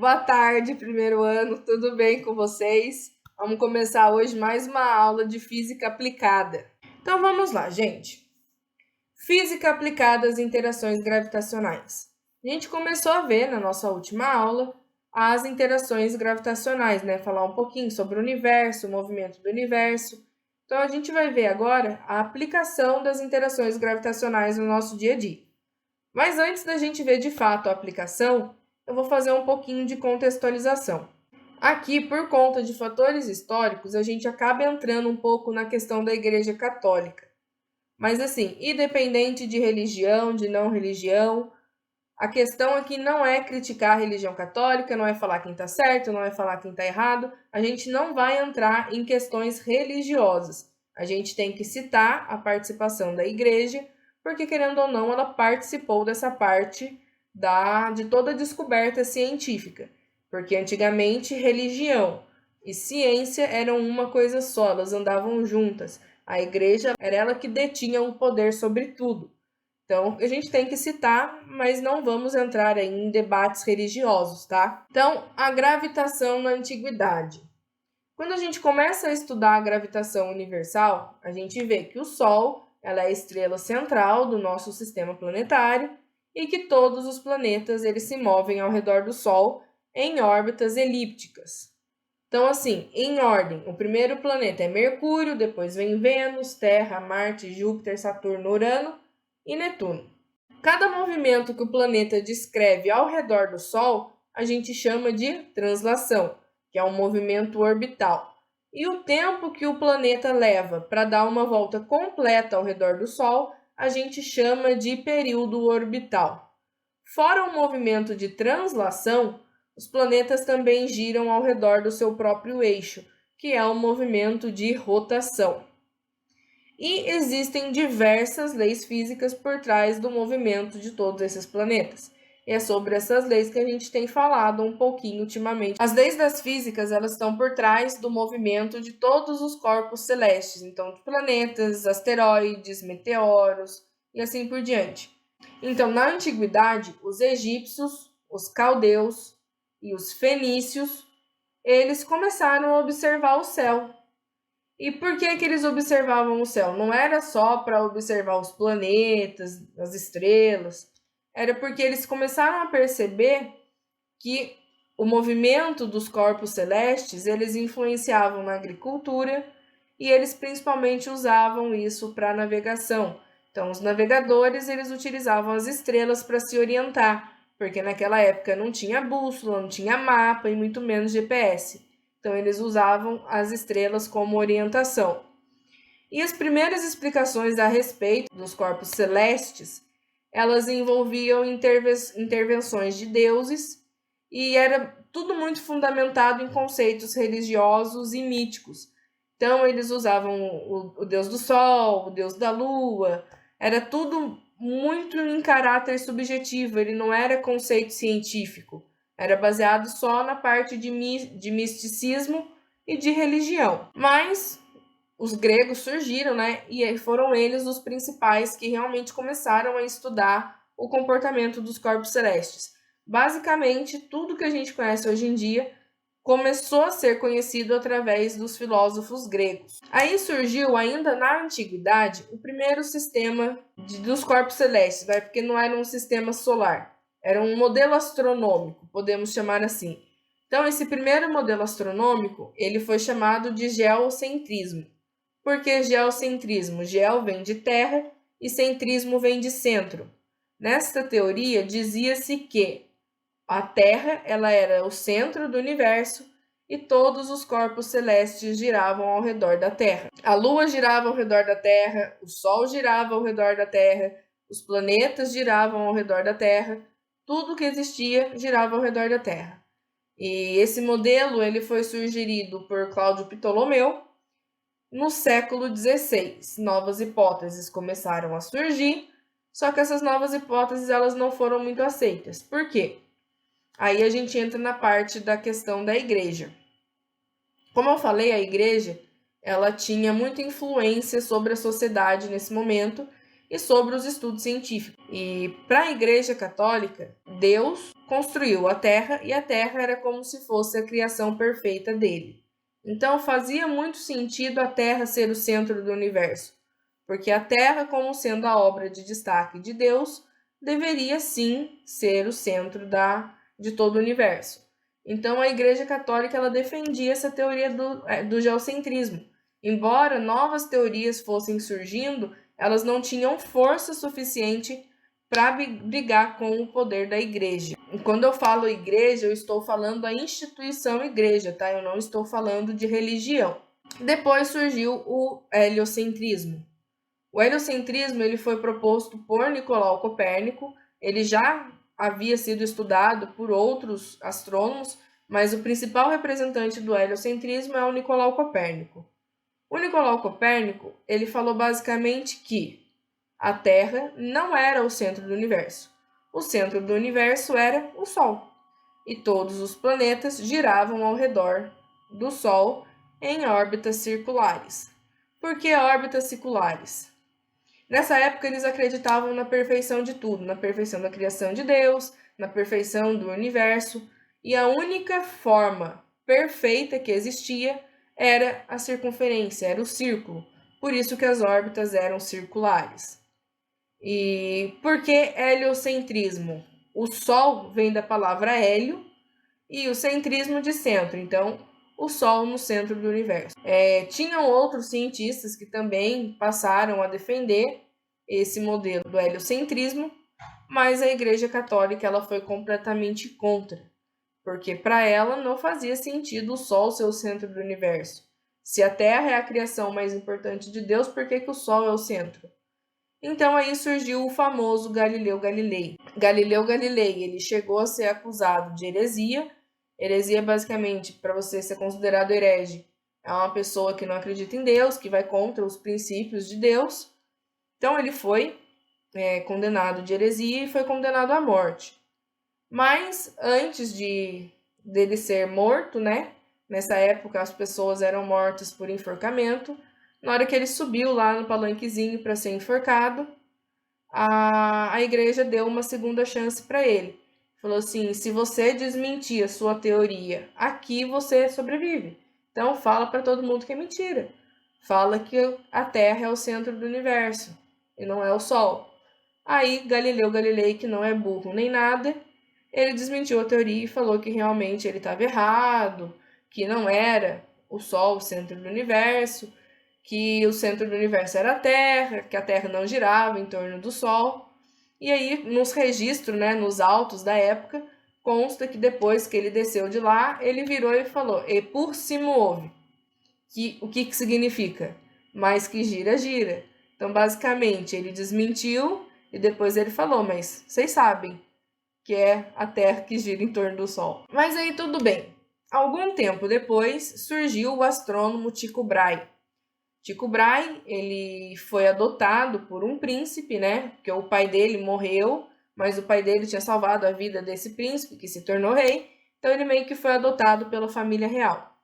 Boa tarde, primeiro ano, tudo bem com vocês? Vamos começar hoje mais uma aula de física aplicada. Então vamos lá, gente. Física aplicada às interações gravitacionais. A gente começou a ver na nossa última aula as interações gravitacionais, né? Falar um pouquinho sobre o universo, o movimento do universo. Então a gente vai ver agora a aplicação das interações gravitacionais no nosso dia a dia. Mas antes da gente ver de fato a aplicação, eu vou fazer um pouquinho de contextualização. Aqui, por conta de fatores históricos, a gente acaba entrando um pouco na questão da Igreja Católica. Mas assim, independente de religião, de não religião, a questão aqui não é criticar a religião católica, não é falar quem está certo, não é falar quem está errado. A gente não vai entrar em questões religiosas. A gente tem que citar a participação da Igreja, porque, querendo ou não, ela participou dessa parte de toda a descoberta científica. Porque antigamente religião e ciência eram uma coisa só, elas andavam juntas. A igreja era ela que detinha o poder sobre tudo. Então, a gente tem que citar, mas não vamos entrar aí em debates religiosos, tá? Então, a gravitação na antiguidade. Quando a gente começa a estudar a gravitação universal, a gente vê que o Sol ela é a estrela central do nosso sistema planetário e que todos os planetas eles se movem ao redor do Sol em órbitas elípticas. Então, assim, em ordem, o primeiro planeta é Mercúrio, depois vem Vênus, Terra, Marte, Júpiter, Saturno, Urano e Netuno. Cada movimento que o planeta descreve ao redor do Sol, a gente chama de translação, que é um movimento orbital. E o tempo que o planeta leva para dar uma volta completa ao redor do Sol, a gente chama de período orbital. Fora o movimento de translação, os planetas também giram ao redor do seu próprio eixo, que é o movimento de rotação. E existem diversas leis físicas por trás do movimento de todos esses planetas. E é sobre essas leis que a gente tem falado um pouquinho ultimamente. As leis das físicas, elas estão por trás do movimento de todos os corpos celestes, então de planetas, asteroides, meteoros e assim por diante. Então, na antiguidade, os egípcios, os caldeus e os fenícios, eles começaram a observar o céu. E por que eles observavam o céu? Não era só para observar os planetas, as estrelas, era porque eles começaram a perceber que o movimento dos corpos celestes, eles influenciavam na agricultura e eles principalmente usavam isso para navegação. Então, os navegadores, eles utilizavam as estrelas para se orientar, porque naquela época não tinha bússola, não tinha mapa e muito menos GPS. Então, eles usavam as estrelas como orientação. E as primeiras explicações a respeito dos corpos celestes, elas envolviam intervenções de deuses e era tudo muito fundamentado em conceitos religiosos e míticos. Então, eles usavam o deus do sol, o deus da lua, era tudo muito em caráter subjetivo, ele não era conceito científico, era baseado só na parte de misticismo e de religião. Mas os gregos surgiram, né? E foram eles os principais que realmente começaram a estudar o comportamento dos corpos celestes. Basicamente, tudo que a gente conhece hoje em dia começou a ser conhecido através dos filósofos gregos. Aí surgiu, ainda na antiguidade, o primeiro sistema dos corpos celestes, porque não era um sistema solar, era um modelo astronômico, podemos chamar assim. Então, esse primeiro modelo astronômico, ele foi chamado de geocentrismo. Por que geocentrismo? Geo vem de terra e centrismo vem de centro. Nesta teoria, dizia-se que a Terra ela era o centro do universo e todos os corpos celestes giravam ao redor da Terra. A Lua girava ao redor da Terra, o Sol girava ao redor da Terra, os planetas giravam ao redor da Terra, tudo que existia girava ao redor da Terra. E esse modelo ele foi sugerido por Cláudio Ptolomeu no século XVI. Novas hipóteses começaram a surgir, só que essas novas hipóteses elas não foram muito aceitas. Por quê? Aí a gente entra na parte da questão da igreja. Como eu falei, a igreja ela tinha muita influência sobre a sociedade nesse momento e sobre os estudos científicos. E para a Igreja Católica, Deus construiu a Terra e a Terra era como se fosse a criação perfeita dele. Então fazia muito sentido a Terra ser o centro do universo, porque a Terra, como sendo a obra de destaque de Deus, deveria sim ser o centro de todo o universo. Então a Igreja Católica ela defendia essa teoria do geocentrismo. Embora novas teorias fossem surgindo, elas não tinham força suficiente para brigar com o poder da igreja. E quando eu falo igreja, eu estou falando da instituição igreja, tá? Eu não estou falando de religião. Depois surgiu o heliocentrismo. O heliocentrismo ele foi proposto por Nicolau Copérnico. Ele já havia sido estudado por outros astrônomos, mas o principal representante do heliocentrismo é o Nicolau Copérnico. O Nicolau Copérnico ele falou basicamente que a Terra não era o centro do universo. O centro do universo era o Sol. E todos os planetas giravam ao redor do Sol em órbitas circulares. Por que órbitas circulares? Nessa época, eles acreditavam na perfeição de tudo, na perfeição da criação de Deus, na perfeição do universo, e a única forma perfeita que existia era a circunferência, era o círculo. Por isso que as órbitas eram circulares. E por que heliocentrismo? O Sol vem da palavra hélio e o centrismo de centro. Então, o Sol no centro do universo. Tinham outros cientistas que também passaram a defender esse modelo do heliocentrismo, mas a Igreja Católica ela foi completamente contra, porque para ela não fazia sentido o Sol ser o centro do universo. Se a Terra é a criação mais importante de Deus, por que o Sol é o centro? Então aí surgiu o famoso Galileu Galilei. Galileu Galilei, ele chegou a ser acusado de heresia. Heresia, basicamente, para você ser considerado herege, é uma pessoa que não acredita em Deus, que vai contra os princípios de Deus. Então ele foi condenado de heresia e foi condenado à morte. Mas antes dele ser morto, né? Nessa época as pessoas eram mortas por enforcamento. Na hora que ele subiu lá no palanquezinho para ser enforcado, a igreja deu uma segunda chance para ele. Falou assim: se você desmentir a sua teoria aqui, você sobrevive. Então fala para todo mundo que é mentira. Fala que a Terra é o centro do universo e não é o Sol. Aí Galileu Galilei, que não é burro nem nada, ele desmentiu a teoria e falou que realmente ele estava errado, que não era o Sol o centro do universo, que o centro do universo era a Terra, que a Terra não girava em torno do Sol. E aí, nos registros, né, nos autos da época, consta que depois que ele desceu de lá, ele virou e falou: "E por si move", o que significa? Mais que gira, gira. Então, basicamente, ele desmentiu e depois ele falou: "Mas vocês sabem que é a Terra que gira em torno do Sol". Mas aí tudo bem. Algum tempo depois, surgiu o astrônomo Tycho Brahe. Tycho Brahe, ele foi adotado por um príncipe, né? Porque o pai dele morreu, mas o pai dele tinha salvado a vida desse príncipe, que se tornou rei. Então ele meio que foi adotado pela família real.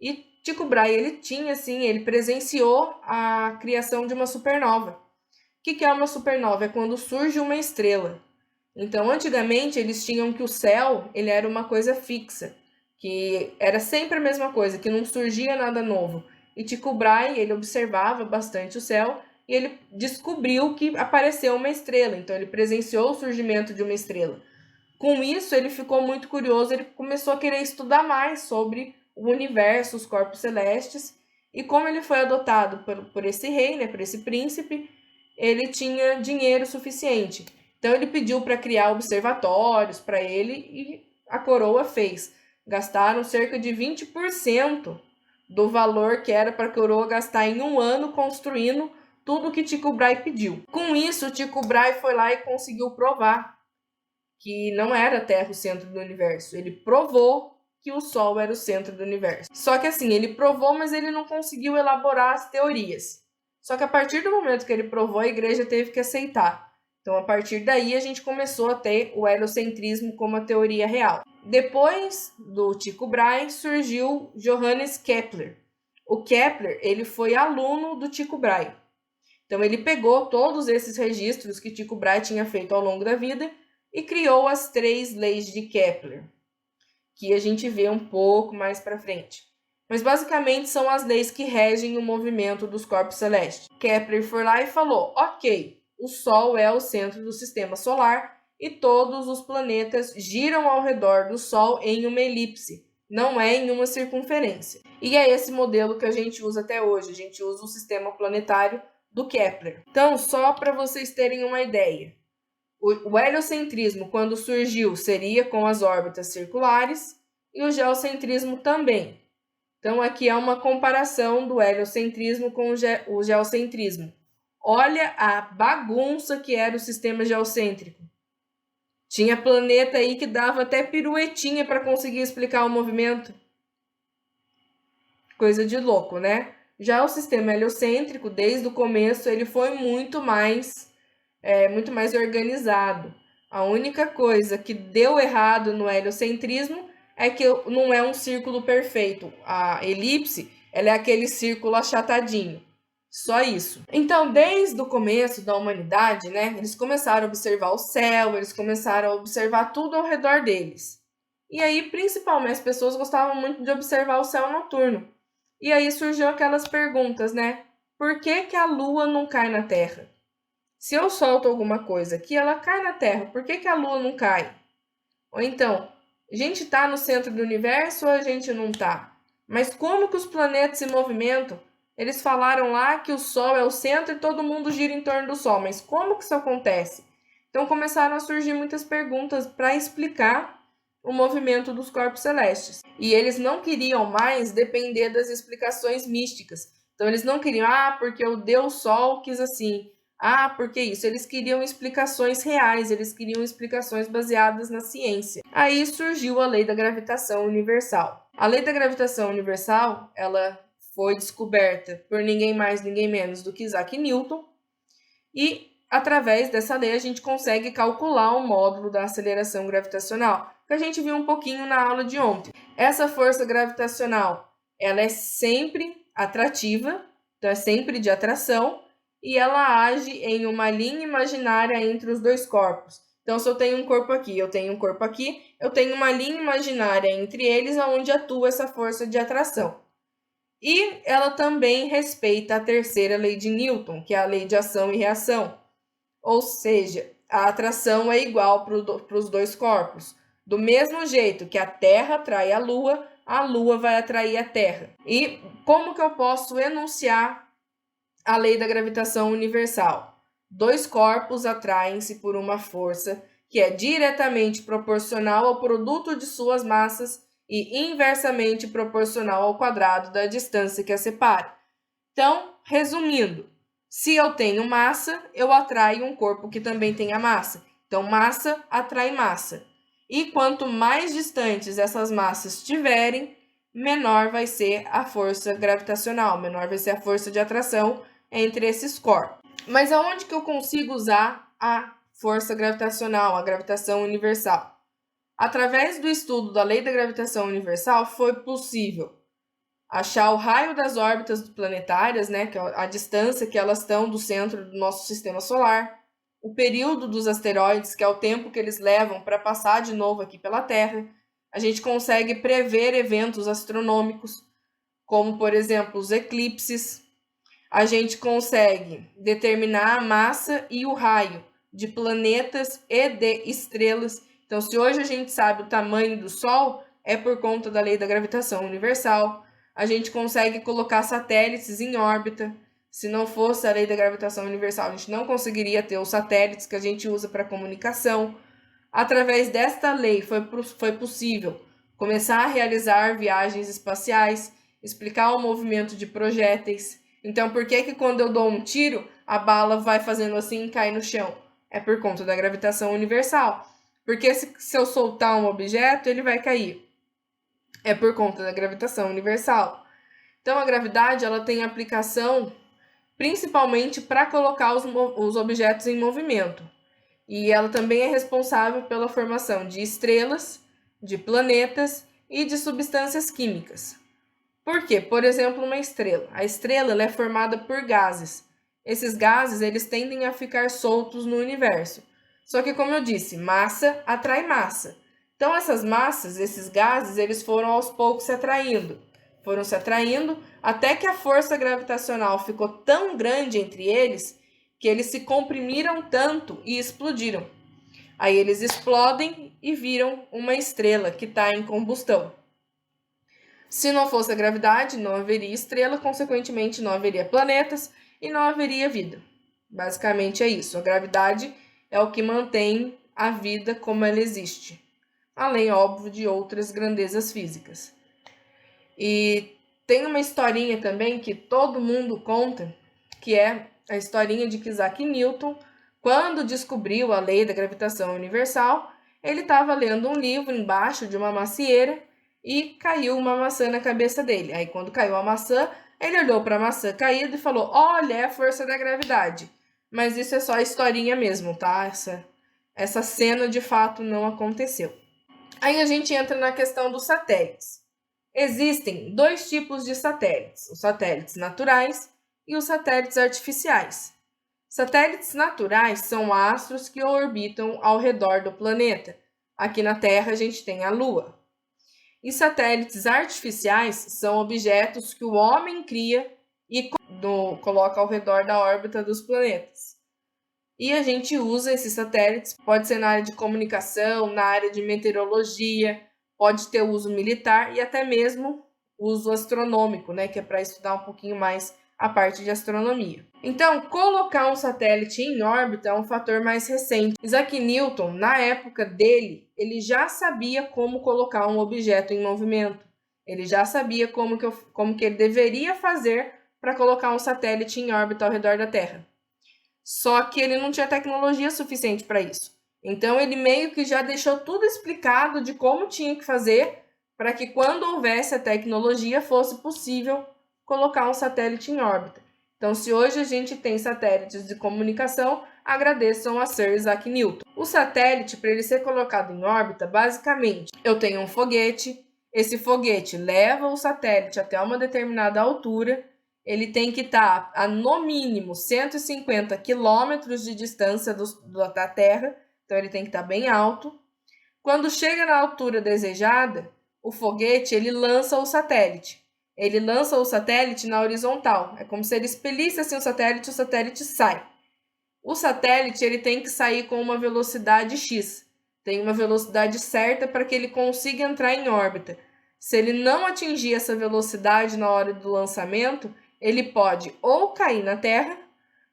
E Tycho Brahe, ele tinha, assim, ele presenciou a criação de uma supernova. O que é uma supernova? É quando surge uma estrela. Então, antigamente, eles tinham que o céu, ele era uma coisa fixa, que era sempre a mesma coisa, que não surgia nada novo. E Tycho Brahe, ele observava bastante o céu e ele descobriu que apareceu uma estrela. Então, ele presenciou o surgimento de uma estrela. Com isso, ele ficou muito curioso, ele começou a querer estudar mais sobre o universo, os corpos celestes. E como ele foi adotado por esse rei, né, por esse príncipe, ele tinha dinheiro suficiente. Então ele pediu para criar observatórios para ele e a coroa fez. Gastaram cerca de 20% do valor que era para a coroa gastar em um ano construindo tudo que Tycho Brahe pediu. Com isso, Tycho Brahe foi lá e conseguiu provar que não era a Terra o centro do universo. Ele provou que o Sol era o centro do universo. Só que assim, ele provou, mas ele não conseguiu elaborar as teorias. Só que a partir do momento que ele provou, a igreja teve que aceitar. Então, a partir daí, a gente começou a ter o heliocentrismo como a teoria real. Depois do Tycho Brahe, surgiu Johannes Kepler. O Kepler, ele foi aluno do Tycho Brahe. Então, ele pegou todos esses registros que Tycho Brahe tinha feito ao longo da vida e criou as 3 leis de Kepler, que a gente vê um pouco mais para frente. Mas, basicamente, são as leis que regem o movimento dos corpos celestes. Kepler foi lá e falou, ok, o Sol é o centro do sistema solar e todos os planetas giram ao redor do Sol em uma elipse, não é em uma circunferência. E é esse modelo que a gente usa até hoje, a gente usa o sistema planetário do Kepler. Então, só para vocês terem uma ideia, o heliocentrismo, quando surgiu, seria com as órbitas circulares e o geocentrismo também. Então, aqui é uma comparação do heliocentrismo com o geocentrismo. Olha a bagunça que era o sistema geocêntrico. Tinha planeta aí que dava até piruetinha para conseguir explicar o movimento. Coisa de louco, né? Já o sistema heliocêntrico, desde o começo, ele foi muito mais organizado. A única coisa que deu errado no heliocentrismo é que não é um círculo perfeito. A elipse, ela é aquele círculo achatadinho. Só isso. Então, desde o começo da humanidade, né, eles começaram a observar o céu, eles começaram a observar tudo ao redor deles. E aí, principalmente, as pessoas gostavam muito de observar o céu noturno. E aí surgiu aquelas perguntas, né? Por que que a Lua não cai na Terra? Se eu solto alguma coisa aqui, ela cai na Terra. Por que que a Lua não cai? Ou então, a gente está no centro do universo ou a gente não está? Mas como que os planetas se movimentam? Eles falaram lá que o Sol é o centro e todo mundo gira em torno do Sol. Mas como que isso acontece? Então começaram a surgir muitas perguntas para explicar o movimento dos corpos celestes. E eles não queriam mais depender das explicações místicas. Então eles não queriam, porque o Deus Sol quis assim. Porque isso? Eles queriam explicações reais, eles queriam explicações baseadas na ciência. Aí surgiu a lei da gravitação universal. A lei da gravitação universal, ela foi descoberta por ninguém mais, ninguém menos do que Isaac Newton. E, através dessa lei, a gente consegue calcular o módulo da aceleração gravitacional, que a gente viu um pouquinho na aula de ontem. Essa força gravitacional, ela é sempre atrativa, então é sempre de atração, e ela age em uma linha imaginária entre os dois corpos. Então, se eu tenho um corpo aqui, eu tenho um corpo aqui, eu tenho uma linha imaginária entre eles, onde atua essa força de atração. E ela também respeita a terceira lei de Newton, que é a lei de ação e reação. Ou seja, a atração é igual para os dois corpos. Do mesmo jeito que a Terra atrai a Lua vai atrair a Terra. E como que eu posso enunciar a lei da gravitação universal? 2 corpos atraem-se por uma força que é diretamente proporcional ao produto de suas massas e inversamente proporcional ao quadrado da distância que a separa. Então, resumindo, se eu tenho massa, eu atraio um corpo que também tenha massa. Então, massa atrai massa. E quanto mais distantes essas massas estiverem, menor vai ser a força gravitacional, menor vai ser a força de atração entre esses corpos. Mas aonde que eu consigo usar a força gravitacional, a gravitação universal? Através do estudo da lei da gravitação universal, foi possível achar o raio das órbitas planetárias, né, que é a distância que elas estão do centro do nosso sistema solar, o período dos asteroides, que é o tempo que eles levam para passar de novo aqui pela Terra. A gente consegue prever eventos astronômicos, como, por exemplo, os eclipses. A gente consegue determinar a massa e o raio de planetas e de estrelas. Então, se hoje a gente sabe o tamanho do Sol, é por conta da lei da gravitação universal. A gente consegue colocar satélites em órbita. Se não fosse a lei da gravitação universal, a gente não conseguiria ter os satélites que a gente usa para comunicação. Através desta lei foi possível começar a realizar viagens espaciais, explicar o movimento de projéteis. Então, por que quando eu dou um tiro, a bala vai fazendo assim e cai no chão? É por conta da gravitação universal. Porque se eu soltar um objeto, ele vai cair. É por conta da gravitação universal. Então, a gravidade ela tem aplicação principalmente para colocar os objetos em movimento. E ela também é responsável pela formação de estrelas, de planetas e de substâncias químicas. Por quê? Por exemplo, uma estrela. A estrela ela é formada por gases. esses gases eles tendem a ficar soltos no universo. Só que, como eu disse, massa atrai massa. Então, essas massas, esses gases, eles foram aos poucos se atraindo. Foram se atraindo até que a força gravitacional ficou tão grande entre eles que eles se comprimiram tanto e explodiram. Aí eles explodem e viram uma estrela que está em combustão. Se não fosse a gravidade, não haveria estrela, consequentemente não haveria planetas e não haveria vida. Basicamente é isso. A gravidade é o que mantém a vida como ela existe. Além, óbvio, de outras grandezas físicas. E tem uma historinha também que todo mundo conta, que é a historinha de que Isaac Newton, quando descobriu a lei da gravitação universal, ele estava lendo um livro embaixo de uma macieira e caiu uma maçã na cabeça dele. Aí, quando caiu a maçã, ele olhou para a maçã caída e falou: olha, é a força da gravidade. Mas isso é só historinha mesmo, tá? Essa cena de fato não aconteceu. Aí a gente entra na questão dos satélites. Existem dois tipos de satélites: os satélites naturais e os satélites artificiais. Satélites naturais são astros que orbitam ao redor do planeta. Aqui na Terra a gente tem a Lua. E satélites artificiais são objetos que o homem cria e coloca ao redor da órbita dos planetas. E a gente usa esses satélites, pode ser na área de comunicação, na área de meteorologia, pode ter uso militar e até mesmo uso astronômico, né, que é para estudar um pouquinho mais a parte de astronomia. Então, colocar um satélite em órbita é um fator mais recente. Isaac Newton, na época dele, ele já sabia como colocar um objeto em movimento. Ele já sabia como que ele deveria fazer para colocar um satélite em órbita ao redor da Terra. Só que ele não tinha tecnologia suficiente para isso. Então, ele meio que já deixou tudo explicado de como tinha que fazer para que, quando houvesse a tecnologia, fosse possível colocar um satélite em órbita. Então, se hoje a gente tem satélites de comunicação, agradeçam a Sir Isaac Newton. O satélite, para ele ser colocado em órbita, basicamente, eu tenho um foguete, esse foguete leva o satélite até uma determinada altura, ele tem que estar a, no mínimo, 150 quilômetros de distância da Terra, então ele tem que estar bem alto. Quando chega na altura desejada, o foguete ele lança o satélite. Ele lança o satélite na horizontal. É como se ele expelisse assim o satélite sai. O satélite ele tem que sair com uma velocidade X. Tem uma velocidade certa para que ele consiga entrar em órbita. Se ele não atingir essa velocidade na hora do lançamento, ele pode ou cair na Terra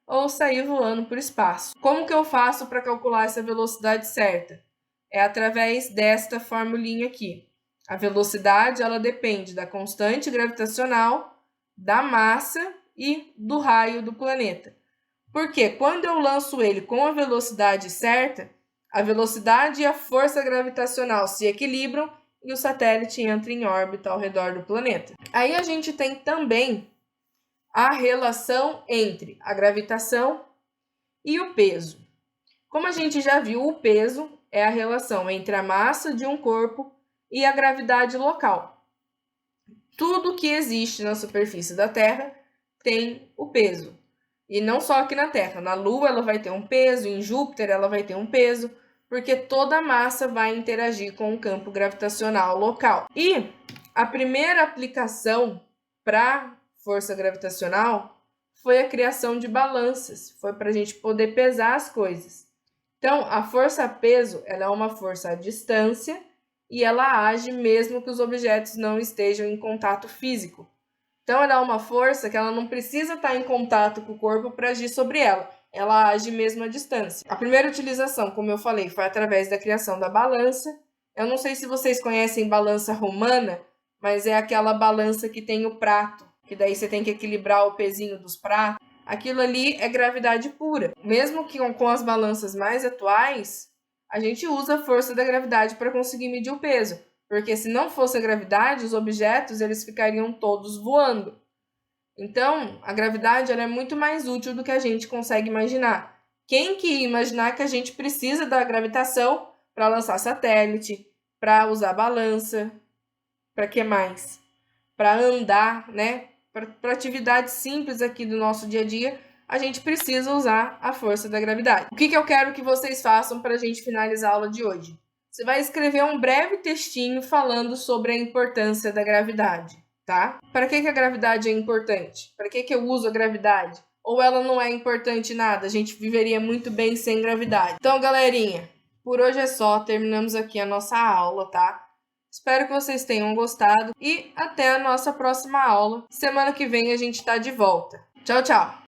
ou sair voando por espaço. Como que eu faço para calcular essa velocidade certa? É através desta formulinha aqui. A velocidade ela depende da constante gravitacional, da massa e do raio do planeta. Porque quando eu lanço ele com a velocidade certa, a velocidade e a força gravitacional se equilibram e o satélite entra em órbita ao redor do planeta. Aí a gente tem também a relação entre a gravitação e o peso. Como a gente já viu, o peso é a relação entre a massa de um corpo e a gravidade local. Tudo que existe na superfície da Terra tem o peso. E não só aqui na Terra. Na Lua ela vai ter um peso, em Júpiter ela vai ter um peso, porque toda a massa vai interagir com o campo gravitacional local. E a primeira aplicação para força gravitacional foi a criação de balanças. Foi para a gente poder pesar as coisas. Então, a força-peso ela é uma força à distância e ela age mesmo que os objetos não estejam em contato físico. Então, ela é uma força que ela não precisa estar em contato com o corpo para agir sobre ela. Ela age mesmo à distância. A primeira utilização, como eu falei, foi através da criação da balança. Eu não sei se vocês conhecem balança romana, mas é aquela balança que tem o prato, que daí você tem que equilibrar o pezinho dos pratos. Aquilo ali é gravidade pura. Mesmo que com as balanças mais atuais, a gente usa a força da gravidade para conseguir medir o peso. Porque se não fosse a gravidade, os objetos eles ficariam todos voando. Então, a gravidade ela é muito mais útil do que a gente consegue imaginar. Quem que ia imaginar que a gente precisa da gravitação para lançar satélite, para usar balança, para que mais? Para andar, né? Para atividades simples aqui do nosso dia a dia, a gente precisa usar a força da gravidade. O que eu quero que vocês façam para a gente finalizar a aula de hoje? Você vai escrever um breve textinho falando sobre a importância da gravidade, tá? Para que a gravidade é importante? Para que eu uso a gravidade? Ou ela não é importante nada? A gente viveria muito bem sem gravidade. Então, galerinha, por hoje é só. Terminamos aqui a nossa aula, tá? Espero que vocês tenham gostado e até a nossa próxima aula. Semana que vem a gente tá de volta. Tchau, tchau!